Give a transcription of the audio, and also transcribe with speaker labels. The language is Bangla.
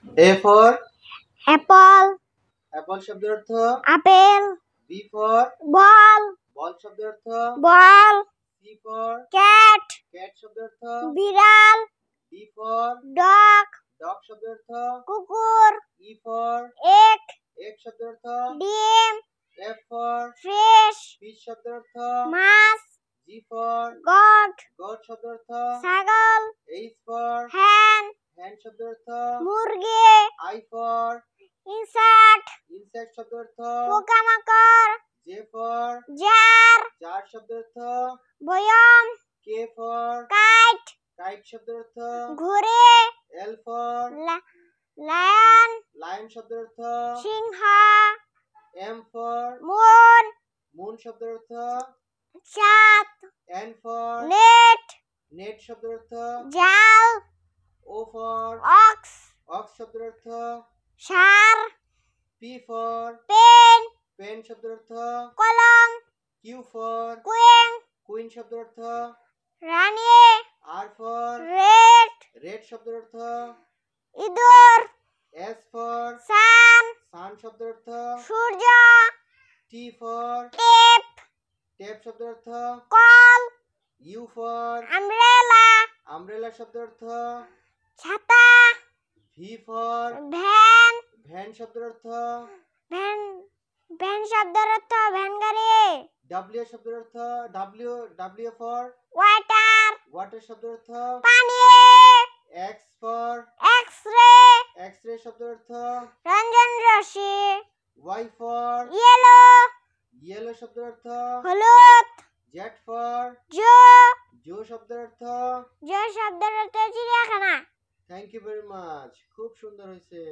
Speaker 1: A for
Speaker 2: apple,
Speaker 1: apple শব্দের অর্থ
Speaker 2: apple,
Speaker 1: B for
Speaker 2: ball,
Speaker 1: ball শব্দের অর্থ
Speaker 2: ball,
Speaker 1: C for
Speaker 2: cat,
Speaker 1: cat শব্দের অর্থ
Speaker 2: বিড়াল,
Speaker 1: D for
Speaker 2: dog,
Speaker 1: dog শব্দের অর্থ
Speaker 2: কুকুর,
Speaker 1: E for
Speaker 2: egg,
Speaker 1: egg শব্দের অর্থ
Speaker 2: ডিম,
Speaker 1: F for
Speaker 2: fish,
Speaker 1: fish শব্দের অর্থ
Speaker 2: মাছ,
Speaker 1: G for
Speaker 2: goat,
Speaker 1: goat শব্দের অর্থ
Speaker 2: ছাগল,
Speaker 1: H for
Speaker 2: hen,
Speaker 1: hen শব্দের অর্থ
Speaker 2: মুরগি,
Speaker 1: I for
Speaker 2: insect,
Speaker 1: insect শব্দের অর্থ
Speaker 2: পোকামাকড়,
Speaker 1: J for
Speaker 2: জার,
Speaker 1: jar শব্দের অর্থ
Speaker 2: বয়ম,
Speaker 1: K for
Speaker 2: কাইট,
Speaker 1: kite শব্দের অর্থ
Speaker 2: ঘুড়ি,
Speaker 1: L for
Speaker 2: লায়ন,
Speaker 1: lion শব্দের অর্থ
Speaker 2: সিংহ,
Speaker 1: M for
Speaker 2: মুন,
Speaker 1: moon শব্দের অর্থ
Speaker 2: চাঁদ,
Speaker 1: N for
Speaker 2: নেট,
Speaker 1: net শব্দের অর্থ
Speaker 2: জাল,
Speaker 1: O for
Speaker 2: অক্স,
Speaker 1: ox শব্দের অর্থ
Speaker 2: সার,
Speaker 1: P for
Speaker 2: পেন,
Speaker 1: pen শব্দের অর্থ
Speaker 2: কলম,
Speaker 1: Q for
Speaker 2: কুইন,
Speaker 1: queen শব্দের অর্থ
Speaker 2: রানী,
Speaker 1: R for
Speaker 2: রেড,
Speaker 1: red শব্দের অর্থ
Speaker 2: ইঁদুর,
Speaker 1: S for
Speaker 2: সান,
Speaker 1: sun শব্দের অর্থ
Speaker 2: সূর্য,
Speaker 1: T for
Speaker 2: টেপ,
Speaker 1: tape শব্দের অর্থ
Speaker 2: call,
Speaker 1: U for
Speaker 2: umbrella,
Speaker 1: umbrella শব্দের অর্থ
Speaker 2: ছাতা,
Speaker 1: V for
Speaker 2: ভ্যান,
Speaker 1: van শব্দের অর্থ
Speaker 2: ভ্যান, ভ্যান শব্দের অর্থ ভ্যান গাড়ি,
Speaker 1: W শব্দের অর্থ W for
Speaker 2: ওয়াটার,
Speaker 1: water শব্দের অর্থ
Speaker 2: পানি,
Speaker 1: X for
Speaker 2: এক্স-রে,
Speaker 1: x-ray শব্দের অর্থ
Speaker 2: রঞ্জন রশ্মি,
Speaker 1: Y for
Speaker 2: ইয়েলো,
Speaker 1: yellow শব্দের অর্থ
Speaker 2: হলুদ,
Speaker 1: Z for
Speaker 2: জো,
Speaker 1: জো শব্দের অর্থ
Speaker 2: জো শব্দের অর্থ চিড়িয়াখানা।
Speaker 1: থ্যাংক ইউ ভেরি মাচ, খুব সুন্দর হয়েছে।